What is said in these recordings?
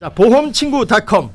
자, 보험친구닷컴.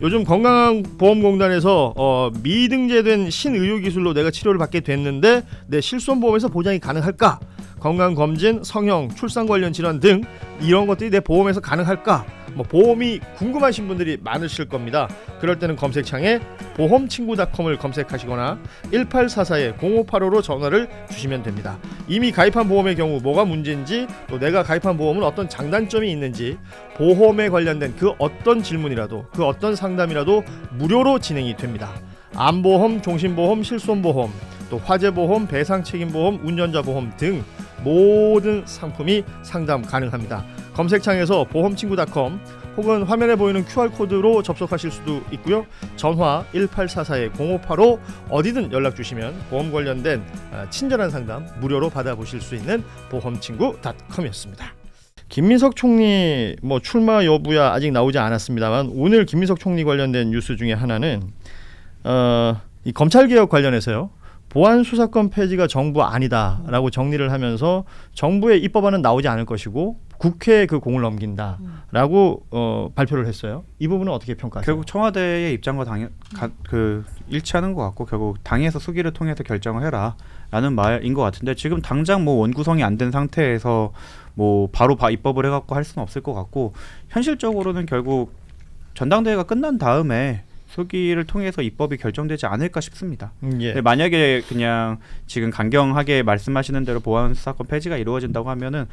요즘 건강보험공단에서 미등재된 신의료기술로 내가 치료를 받게 됐는데 내 실손보험에서 보장이 가능할까? 건강검진, 성형, 출산 관련 질환 등 이런 것들이 내 보험에서 가능할까? 보험이 궁금하신 분들이 많으실 겁니다. 그럴 때는 검색창에 보험친구닷컴을 검색하시거나 1844-0585로 전화를 주시면 됩니다. 이미 가입한 보험의 경우 뭐가 문제인지, 또 내가 가입한 보험은 어떤 장단점이 있는지, 보험에 관련된 그 어떤 질문이라도, 그 어떤 상담이라도 무료로 진행이 됩니다. 암보험, 종신보험, 실손보험, 또 화재보험, 배상책임보험, 운전자보험 등 모든 상품이 상담 가능합니다. 검색창에서 보험친구닷컴 혹은 화면에 보이는 QR코드로 접속하실 수도 있고요. 전화 1844-0585 어디든 연락 주시면 보험 관련된 친절한 상담 무료로 받아보실 수 있는 보험친구닷컴이었습니다. 김민석 총리 출마 여부야 아직 나오지 않았습니다만, 오늘 김민석 총리 관련된 뉴스 중에 하나는 이 검찰개혁 관련해서요. 보안수사권 폐지가 정부 아니다라고 정리를 하면서 정부의 입법안은 나오지 않을 것이고 국회에 그 공을 넘긴다라고 발표를 했어요. 이 부분은 어떻게 평가하세요? 결국 청와대의 입장과 일치하는 것 같고, 결국 당에서 수기를 통해서 결정을 해라라는 말인 것 같은데, 지금 당장 원구성이 안 된 상태에서 바로 입법을 해갖고 할 수는 없을 것 같고, 현실적으로는 결국 전당대회가 끝난 다음에 수기를 통해서 입법이 결정되지 않을까 싶습니다. 예. 만약에 그냥 지금 강경하게 말씀하시는 대로 보안수사권 폐지가 이루어진다고 하면은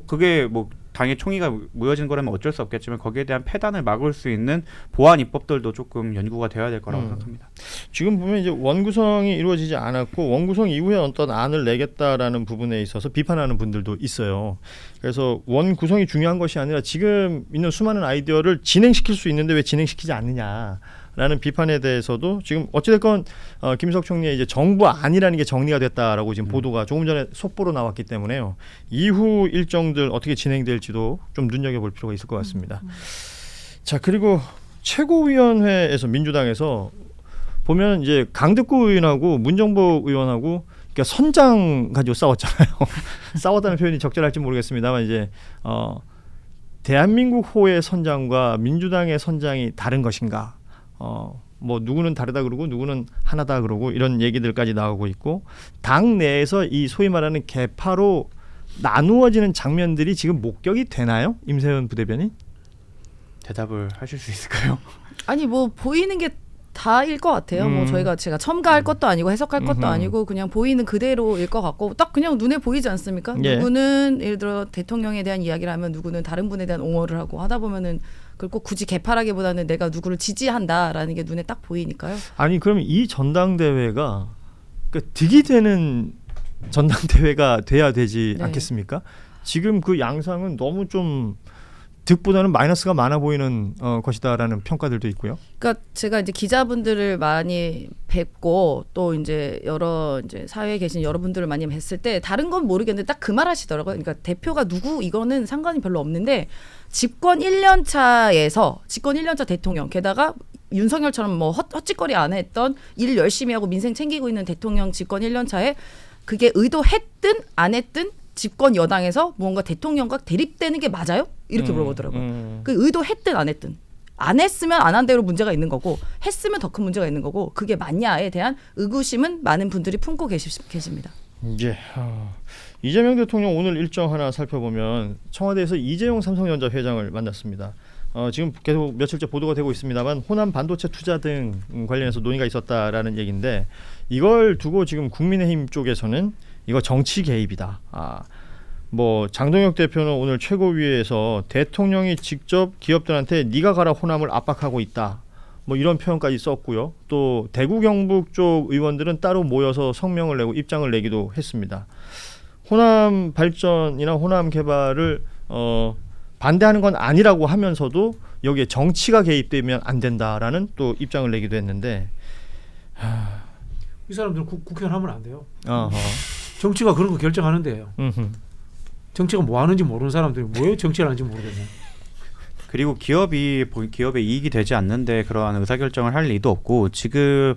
그게 당의 총의가 무너진 거라면 어쩔 수 없겠지만, 거기에 대한 폐단을 막을 수 있는 보안 입법들도 조금 연구가 되어야 될 거라고 생각합니다. 지금 보면 이제 원구성이 이루어지지 않았고 원구성 이후에 어떤 안을 내겠다라는 부분에 있어서 비판하는 분들도 있어요. 그래서 원구성이 중요한 것이 아니라 지금 있는 수많은 아이디어를 진행시킬 수 있는데 왜 진행시키지 않느냐 라는 비판에 대해서도 지금 어찌됐건 김민석 총리의 이제 정부 안이라는 게 정리가 됐다라고 지금 보도가 조금 전에 속보로 나왔기 때문에요. 이후 일정들 어떻게 진행될지도 좀 눈여겨볼 필요가 있을 것 같습니다. 자, 그리고 최고위원회에서 민주당에서 보면 이제 강득구 의원하고 문정복 의원하고 그러니까 선장 가지고 싸웠잖아요. 싸웠다는 표현이 적절할지 모르겠습니다만, 이제 대한민국호의 선장과 민주당의 선장이 다른 것인가? 누구는 다르다 그러고 누구는 하나다 그러고 이런 얘기들까지 나오고 있고, 당 내에서 이 소위 말하는 계파로 나누어지는 장면들이 지금 목격이 되나요? 임세현 부대변인? 대답을 하실 수 있을까요? 아니 보이는 게 다일 것 같아요. 제가 첨가할 것도 아니고 해석할 것도 아니고 그냥 보이는 그대로일 것 같고, 딱 그냥 눈에 보이지 않습니까? 예. 누구는 예를 들어 대통령에 대한 이야기를 하면 누구는 다른 분에 대한 옹호를 하고 하다 보면은 그걸 꼭 굳이 개파라기보다는 내가 누구를 지지한다라는 게 눈에 딱 보이니까요. 아니 그럼 이 전당대회가 득이 되는 전당대회가 돼야 되지 네. 않겠습니까? 지금 그 양상은 너무 좀 득보다는 마이너스가 많아 보이는 것이다라는 평가들도 있고요. 그러니까 제가 이제 기자분들을 많이 뵙고 또 이제 여러 사회에 계신 여러분들을 많이 뵀을 때 다른 건 모르겠는데 딱 그 말 하시더라고요. 그러니까 대표가 누구 이거는 상관이 별로 없는데, 집권 1년 차에서 집권 1년 차 대통령, 게다가 윤석열처럼 헛짓거리 안 했던 일 열심히 하고 민생 챙기고 있는 대통령 집권 1년 차에 그게 의도했든 안 했든 집권 여당에서 뭔가 대통령과 대립되는 게 맞아요? 이렇게 물어보더라고요. 그 의도했든 안 했든, 안 했으면 안 한 대로 문제가 있는 거고 했으면 더 큰 문제가 있는 거고, 그게 맞냐에 대한 의구심은 많은 분들이 품고 계십니다. 예. 이재명 대통령 오늘 일정 하나 살펴보면 청와대에서 이재용 삼성전자 회장을 만났습니다. 지금 계속 며칠째 보도가 되고 있습니다만, 호남 반도체 투자 등 관련해서 논의가 있었다라는 얘기인데, 이걸 두고 지금 국민의힘 쪽에서는 이거 정치 개입이다. 장동혁 대표는 오늘 최고위에서 대통령이 직접 기업들한테 네가 가라 호남을 압박하고 있다. 이런 표현까지 썼고요. 또 대구 경북 쪽 의원들은 따로 모여서 성명을 내고 입장을 내기도 했습니다. 호남 발전이나 호남 개발을 반대하는 건 아니라고 하면서도 여기에 정치가 개입되면 안 된다라는 또 입장을 내기도 했는데, 이 사람들은 국회의원 하면 안 돼요. 어허. 정치가 그런 거 결정하는데요. 정치가 뭐 하는지 모르는 사람들이 왜 정치를 하는지 모르겠네. 그리고 기업의 이익이 되지 않는데 그러한 의사결정을 할 리도 없고, 지금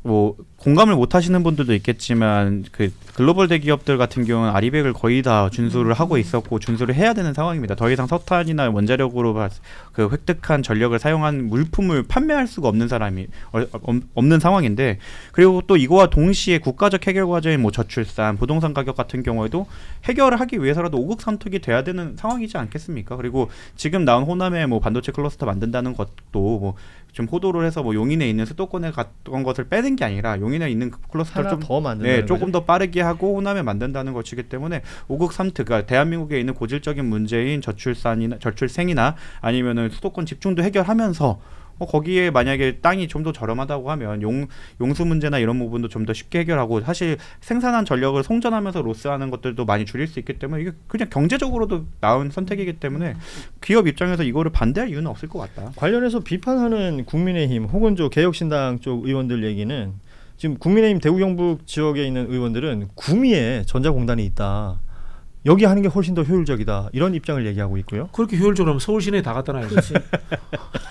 뭐 공감을 못 하시는 분들도 있겠지만 그 글로벌 대기업들 같은 경우는 아리백을 거의 다 준수를 하고 있었고 준수를 해야 되는 상황입니다. 더 이상 석탄이나 원자력으로 그 획득한 전력을 사용한 물품을 판매할 수가 없는 사람이 없는 상황인데, 그리고 또 이거와 동시에 국가적 해결 과제인 뭐 저출산, 부동산 가격 같은 경우에도 해결을 하기 위해서라도 오국 선택이 돼야 되는 상황이지 않겠습니까? 그리고 지금 나온 호남에 뭐 반도체 클러스터 만든다는 것도 뭐 좀 호도를 해서 뭐 용인에 있는 수도권에 갔던 것을 빼는 게 아니라 용인에 있는 클러스터를 하나 더 만든다는 조금 더 빠르게 하고 호남에 만든다는 것이기 때문에 오국 삼특, 대한민국에 있는 고질적인 문제인 저출생이나 아니면은 수도권 집중도 해결하면서 거기에 만약에 땅이 좀 더 저렴하다고 하면 용수 문제나 이런 부분도 좀 더 쉽게 해결하고, 사실 생산한 전력을 송전하면서 로스하는 것들도 많이 줄일 수 있기 때문에 이게 그냥 경제적으로도 나은 선택이기 때문에 기업 입장에서 이거를 반대할 이유는 없을 것 같다. 관련해서 비판하는 국민의힘 혹은 개혁신당 쪽 의원들 얘기는 지금 국민의힘 대구 경북 지역에 있는 의원들은 구미에 전자공단이 있다. 여기 하는 게 훨씬 더 효율적이다. 이런 입장을 얘기하고 있고요. 그렇게 효율적으로 하면 서울 시내에 다 갖다 놔야지.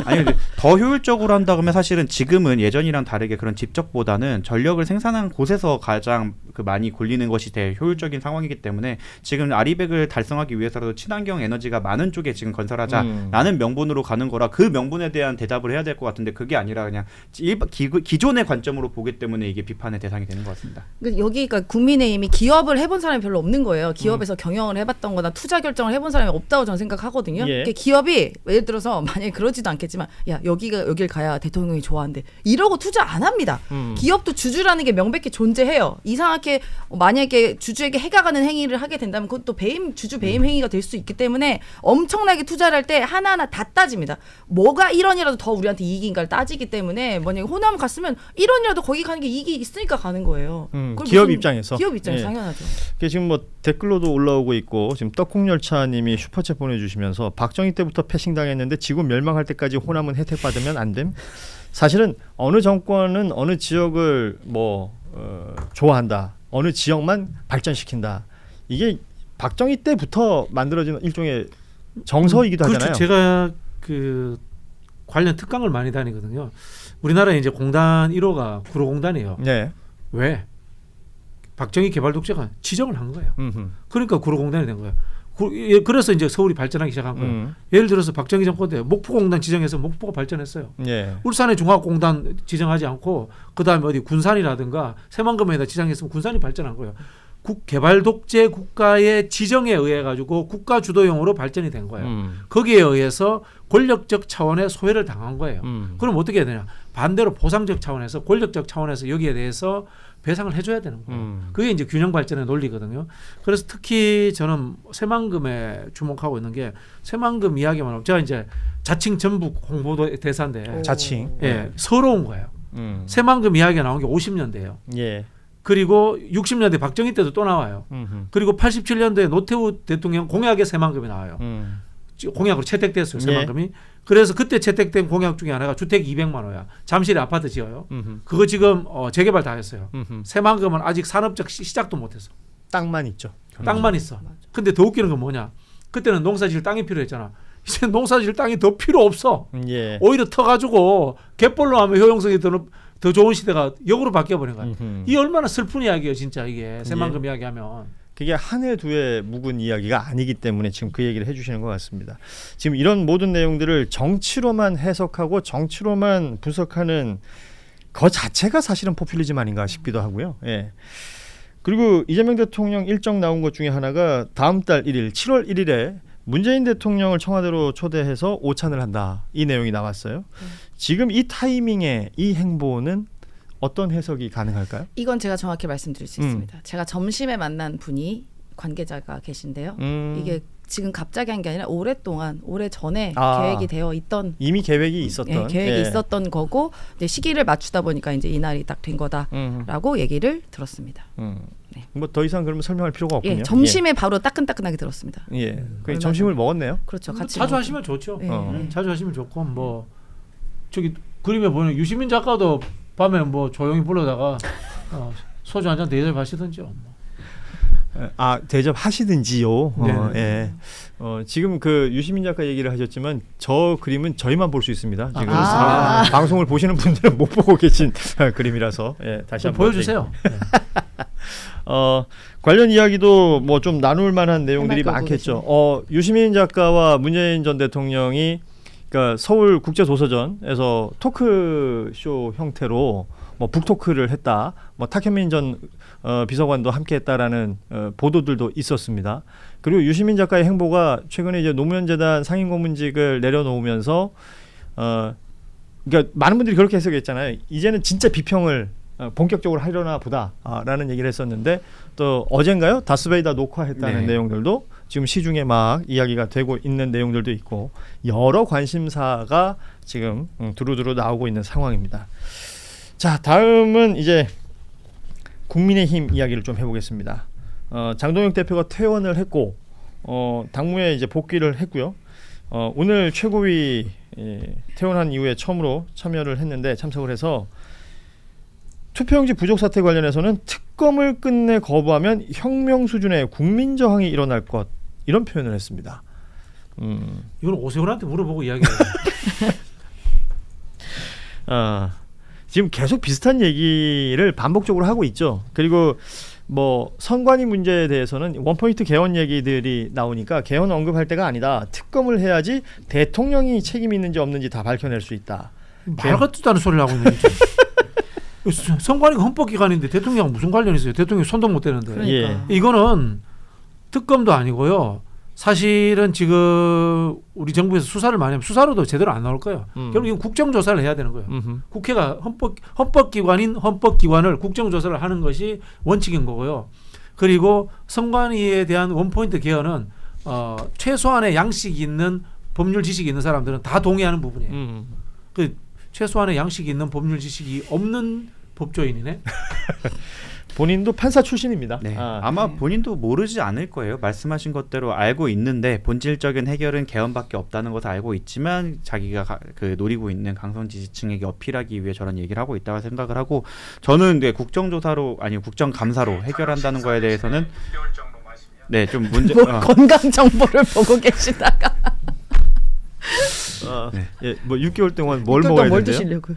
아니 근데 더 효율적으로 한다 그러면 사실은 지금은 예전이랑 다르게 그런 직접보다는 전력을 생산한 곳에서 가장 그 많이 굴리는 것이 대 효율적인 상황이기 때문에 지금 아리백을 달성하기 위해서라도 친환경 에너지가 많은 쪽에 지금 건설하자라는 명분으로 가는 거라 그 명분에 대한 대답을 해야 될 것 같은데 그게 아니라 그냥 기존의 관점으로 보기 때문에 이게 비판의 대상이 되는 것 같습니다. 여기가 국민의힘이 기업을 해본 사람이 별로 없는 거예요. 기업에서 경영을 해봤던 거나 투자 결정을 해본 사람이 없다고 저는 생각하거든요. 예. 기업이 예를 들어서 만약에 그러지도 않겠지만 야 여길 가야 대통령이 좋아한대 이러고 투자 안 합니다. 기업도 주주라는 게 명백히 존재해요. 이상하게 만약에 주주에게 해가 가는 행위를 하게 된다면 그것도 주주 배임 행위가 될 수 있기 때문에 엄청나게 투자를 할 때 하나하나 다 따집니다. 뭐가 1원이라도 더 우리한테 이익인가를 따지기 때문에 만약에 호남 갔으면 1원이라도 거기 가는 게 이익이 있으니까 가는 거예요. 기업 입장에서. 기업 입장에서 예. 당연하죠. 지금 뭐 댓글로도 올라오고 있고 지금 떡국열차님이 슈퍼챗 보내주시면서 박정희 때부터 패싱당했는데 지구 멸망할 때까지 호남은 혜택 받으면 안 됨. 사실은 어느 정권은 어느 지역을 좋아한다. 어느 지역만 발전시킨다. 이게 박정희 때부터 만들어진 일종의 정서이기도 하잖아요. 그렇죠. 제가 그 관련 특강을 많이 다니거든요. 우리나라에 이제 공단 1호가 구로공단이에요. 네. 왜? 박정희 개발독재가 지정을 한 거예요. 그러니까 구로공단이 된 거예요. 그래서 이제 서울이 발전하기 시작한 거예요. 예를 들어서 박정희 정권 때 목포공단 지정해서 목포가 발전했어요. 예. 울산의 중화공단 지정하지 않고 그다음에 어디 군산이라든가 새만금에다 지정했으면 군산이 발전한 거예요. 개발독재 국가의 지정에 의해 가지고 국가 주도형으로 발전이 된 거예요. 거기에 의해서 권력적 차원의 소외를 당한 거예요. 그럼 어떻게 해야 되냐? 반대로 보상적 차원에서 권력적 차원에서 여기에 대해서 배상을 해줘야 되는 거예요. 그게 이제 균형 발전의 논리거든요. 그래서 특히 저는 새만금에 주목하고 있는 게 새만금 이야기만 하면 제가 이제 자칭 전북 홍보 대사인데 자칭. 예, 서러운 거예요. 새만금 이야기가 나온 게 50년대예요. 예. 그리고 60년대 박정희 때도 또 나와요. 그리고 87년도에 노태우 대통령 공약에 새만금이 나와요. 공약으로 채택됐어요. 새만금이. 예. 그래서 그때 채택된 공약 중에 하나가 주택 200만 호야. 잠실에 아파트 지어요. 그거 지금 재개발 다 했어요. 새만금은 아직 산업적 시작도 못했어. 땅만 있죠. 땅만 있어. 근데 더 웃기는 건 뭐냐. 그때는 농사지을 땅이 필요했잖아. 이제 농사지을 땅이 더 필요 없어. 예. 오히려 터가지고 갯벌로 하면 효용성이 더 좋은 시대가 역으로 바뀌어버린 거야. 이 얼마나 슬픈 이야기예요 진짜 이게. 새만금 이야기하면. 그게 한 해 두 해 묵은 이야기가 아니기 때문에 지금 그 얘기를 해주시는 것 같습니다. 지금 이런 모든 내용들을 정치로만 해석하고 정치로만 분석하는 그 자체가 사실은 포퓰리즘 아닌가 싶기도 하고요. 예. 그리고 이재명 대통령 일정 나온 것 중에 하나가 다음 달 1일 7월 1일에 문재인 대통령을 청와대로 초대해서 오찬을 한다. 이 내용이 나왔어요. 지금 이 타이밍에 이 행보는 어떤 해석이 가능할까요? 이건 제가 정확히 말씀드릴 수 있습니다. 제가 점심에 만난 분이 관계자가 계신데요. 이게 지금 갑자기 한 게 아니라 오랫동안 오래 전에 계획이 되어 있던 이미 계획이 있었던 계획이 있었던 거고 이제 시기를 맞추다 보니까 이제 이날이 딱 된 거다라고 얘기를 들었습니다. 네. 뭐 더 이상 그러면 설명할 필요가 없군요. 예, 점심에 바로 따끈따끈하게 들었습니다. 예, 그냥 점심을 먹었네요. 그렇죠. 같이 자주 먹었죠. 하시면 좋죠. 네. 자주 하시면 좋고 뭐 저기 그림에 보면 유시민 작가도 밤에 뭐 조용히 불러다가 소주 한 잔 대접 하시던지요. 뭐. 대접하시든지요. 네. 예. 지금 그 유시민 작가 얘기를 하셨지만 저 그림은 저희만 볼 수 있습니다. 지금 방송을 보시는 분들은 못 보고 계신 그림이라서 다시 한번 보여주세요. 네. 관련 이야기도 뭐 좀 나눌 만한 내용들이 해맑게 많겠죠. 유시민 작가와 문재인 전 대통령이 그러니까 서울 국제도서전에서 토크쇼 형태로 뭐 북토크를 했다. 뭐 탁현민 전 비서관도 함께했다라는 보도들도 있었습니다. 그리고 유시민 작가의 행보가 최근에 이제 노무현재단 상임고문직을 내려놓으면서 그러니까 많은 분들이 그렇게 해석했잖아요. 이제는 진짜 비평을 본격적으로 하려나 보다라는 얘기를 했었는데 또 어젠가요? 다스베이다 녹화했다는 네. 내용들도 지금 시중에 막 이야기가 되고 있는 내용들도 있고 여러 관심사가 지금 두루두루 나오고 있는 상황입니다. 자, 다음은 이제 국민의힘 이야기를 좀 해보겠습니다. 장동혁 대표가 퇴원을 했고 당무에 이제 복귀를 했고요. 오늘 최고위 퇴원한 이후에 처음으로 참여를 했는데 참석을 해서 투표용지 부족 사태 관련해서는 특검을 끝내 거부하면 혁명 수준의 국민 저항이 일어날 것 이런 표현을 했습니다. 이건 오세훈한테 물어보고 이야기해요. 지금 계속 비슷한 얘기를 반복적으로 하고 있죠. 그리고 뭐 선관위 문제에 대해서는 원포인트 개헌 얘기들이 나오니까 개헌 언급할 때가 아니다. 특검을 해야지 대통령이 책임이 있는지 없는지 다 밝혀낼 수 있다. 말 같지도 않은 소리를 하고 있는 거죠. 선관위가 헌법기관인데 대통령 무슨 관련이 있어요? 대통령 손도 못 대는데. 그러니까. 이거는 특검도 아니고요. 사실은 지금 우리 정부에서 수사를 많이 하면 수사로도 제대로 안 나올 거예요. 결국 이건 국정조사를 해야 되는 거예요. 국회가 헌법기관인 헌법기관을 국정조사를 하는 것이 원칙인 거고요. 그리고 선관위에 대한 원포인트 개헌은 최소한의 양식이 있는 법률 지식이 있는 사람들은 다 동의하는 부분이에요. 그 최소한의 양식이 있는 법률 지식이 없는 법조인이네. 본인도 판사 출신입니다. 네. 아마 본인도 모르지 않을 거예요. 말씀하신 것대로 알고 있는데 본질적인 해결은 개헌밖에 없다는 것을 알고 있지만 자기가 노리고 있는 강성 지지층에게 어필하기 위해 저런 얘기를 하고 있다고 생각을 하고 저는 국정조사로 아니 국정감사로 해결한다는 거에 대해서는 좀 문제 건강 정보를 보고 계시다가 뭐 6개월 동안 뭘 먹어야 뭘 된대요? 드시려고요?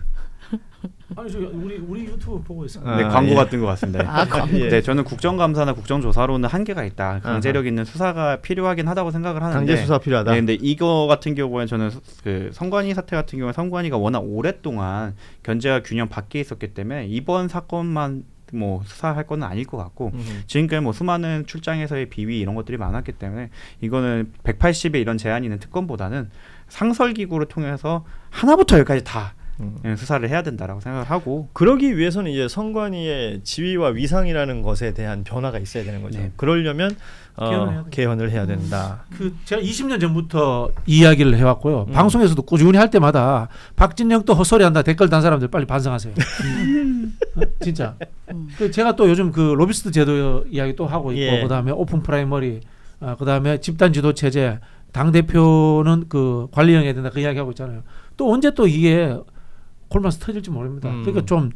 아니 저 우리 유튜브 보고 있어요. 광고 같은 것 같습니다. 광고. 네, 저는 국정감사나 국정조사로는 한계가 있다. 강제력 있는 수사가 필요하긴 하다고 생각을 하는데 강제 수사 필요하다. 네, 근데 이거 같은 경우에는 저는 그 선관위 사태 같은 경우에 선관위가 워낙 오랫동안 견제와 균형 밖에 있었기 때문에 이번 사건만 뭐 수사할 건 아닐 것 같고 지금까지 뭐 수많은 출장에서의 비위 이런 것들이 많았기 때문에 이거는 180의 이런 제한이 있는 특검보다는 상설기구를 통해서 하나부터 열까지 다 수사를 해야 된다라고 생각을 하고 그러기 위해서는 이제 선관위의 지위와 위상이라는 것에 대한 변화가 있어야 되는 거죠. 네. 그러려면 개헌을 해야 된다. 제가 20년 전부터 이야기를 해왔고요. 방송에서도 꾸준히 할 때마다 박진영 또 헛소리한다 댓글 단 사람들 빨리 반성하세요. 진짜. 제가 또 요즘 그 로비스트 제도 이야기 또 하고 있고 그다음에 오픈 프라이머리 그다음에 집단 지도 체제 당 대표는 그 관리형해야 된다 그 이야기 하고 있잖아요. 또 언제 또 이게 골마서 터질지 모릅니다. 그러니까 좀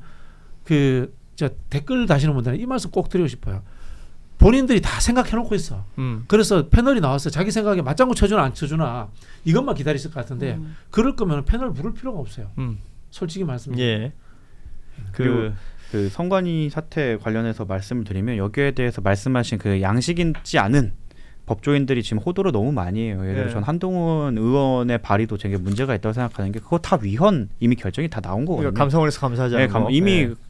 저 댓글 다시는 분들은 이 말씀 꼭 드리고 싶어요. 본인들이 다 생각해놓고 있어. 그래서 패널이 나와서 자기 생각에 맞장구 쳐주나 안 쳐주나 이것만 기다리실 것 같은데 그럴 거면 패널 부를 필요가 없어요. 솔직히 말씀드리면. 그리고 그 선관위 사태 관련해서 말씀을 드리면 여기에 대해서 말씀하신 그 양식 있지 않은 법조인들이 지금 호도를 너무 많이 해요. 예를 들어 전 한동훈 의원의 발의도 되게 문제가 있다고 생각하는 게 그거 다 위헌 이미 결정이 다 나온 거거든요. 그러니까 감성을 해서 감사하지 않은 거.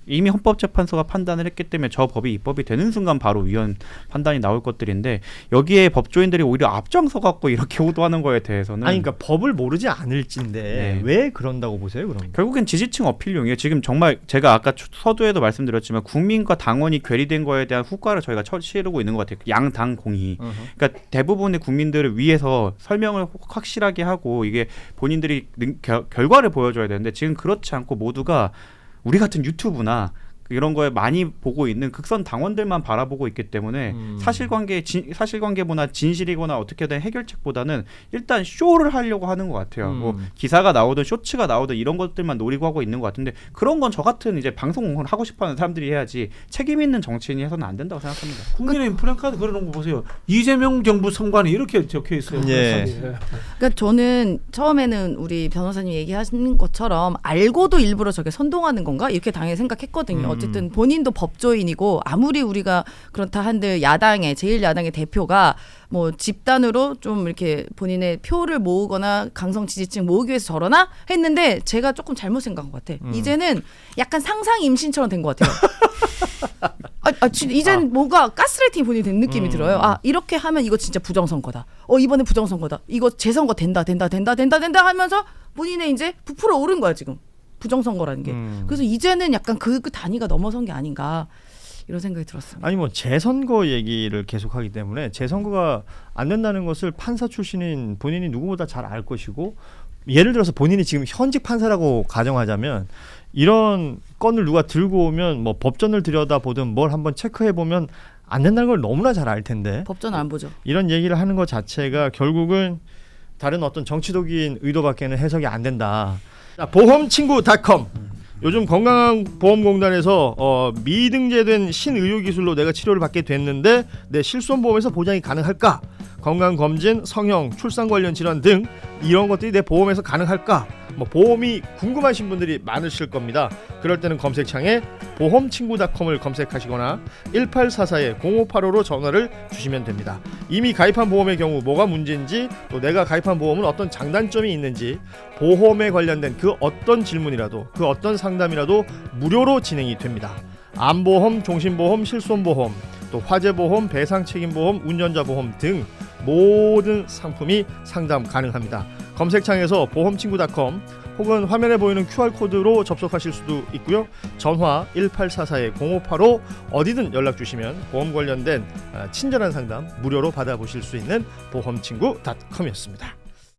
이미 헌법재판소가 판단을 했기 때문에 저 법이 입법이 되는 순간 바로 위헌 판단이 나올 것들인데 여기에 법조인들이 오히려 앞장서 갖고 이렇게 호도하는 거에 대해서는 그러니까 법을 모르지 않을진데 왜 그런다고 보세요? 그럼 결국엔 지지층 어필용이에요. 지금 정말 제가 아까 서두에도 말씀드렸지만 국민과 당원이 괴리된 거에 대한 후과를 저희가 치르고 있는 것 같아요. 양당 공히. 그러니까 대부분의 국민들을 위해서 설명을 확실하게 하고 이게 본인들이 결과를 보여줘야 되는데 지금 그렇지 않고 모두가 우리 같은 유튜브나 이런 거에 많이 보고 있는 극선 당원들만 바라보고 있기 때문에 사실관계보다 진실이거나 어떻게든 해결책보다는 일단 쇼를 하려고 하는 것 같아요. 뭐 기사가 나오든 쇼츠가 나오든 이런 것들만 노리고 하고 있는 것 같은데 그런 건 저 같은 이제 방송을 하고 싶어하는 사람들이 해야지 책임 있는 정치인이 해서는 안 된다고 생각합니다. 국민의힘 플랜카드 걸어놓은 거 보세요. 이재명 정부 선관위 이렇게 적혀 있어요. 예. 그러니까 저는 처음에는 우리 변호사님 얘기하신 것처럼 알고도 일부러 저게 선동하는 건가 이렇게 당연히 생각했거든요. 어쨌든 본인도 법조인이고 아무리 우리가 그렇다 한들 야당의 제1야당의 대표가 뭐 집단으로 좀 이렇게 본인의 표를 모으거나 강성 지지층 모으기 위해서 저러나 했는데 제가 조금 잘못 생각한 것 같아. 이제는 약간 상상 임신처럼 된 것 같아요. 이제는 뭐가 가스라이팅이 본인이 된 느낌이 들어요. 이렇게 하면 이거 진짜 부정선거다. 이번에 부정선거다. 이거 재선거 된다 하면서 본인의 이제 부풀어 오른 거야 지금. 부정선거라는 게. 그래서 이제는 약간 그 단위가 넘어선 게 아닌가 이런 생각이 들었습니다. 아니 뭐 재선거 얘기를 계속하기 때문에 재선거가 안 된다는 것을 판사 출신인 본인이 누구보다 잘 알 것이고 예를 들어서 본인이 지금 현직 판사라고 가정하자면 이런 건을 누가 들고 오면 뭐 법전을 들여다보든 뭘 한번 체크해 보면 안 된다는 걸 너무나 잘 알 텐데 법전 안 보죠. 이런 얘기를 하는 것 자체가 결국은 다른 어떤 정치적인 의도밖에는 해석이 안 된다. 자, 보험친구.com 요즘 건강보험공단에서 미등재된 신의료기술로 내가 치료를 받게 됐는데 내 실손보험에서 보장이 가능할까? 건강검진, 성형, 출산 관련 질환 등 이런 것들이 내 보험에서 가능할까? 뭐 보험이 궁금하신 분들이 많으실 겁니다. 그럴 때는 검색창에 보험친구.com을 검색하시거나 1844-0585로 전화를 주시면 됩니다. 이미 가입한 보험의 경우 뭐가 문제인지 또 내가 가입한 보험은 어떤 장단점이 있는지 보험에 관련된 그 어떤 질문이라도 그 어떤 상담이라도 무료로 진행이 됩니다. 암보험, 종신보험, 실손보험, 또 화재보험, 배상책임보험, 운전자보험 등 모든 상품이 상담 가능합니다. 검색창에서 보험친구.com 혹은 화면에 보이는 QR코드로 접속하실 수도 있고요. 전화 1844-0585 어디든 연락 주시면 보험 관련된 친절한 상담 무료로 받아보실 수 있는 보험친구.com이었습니다.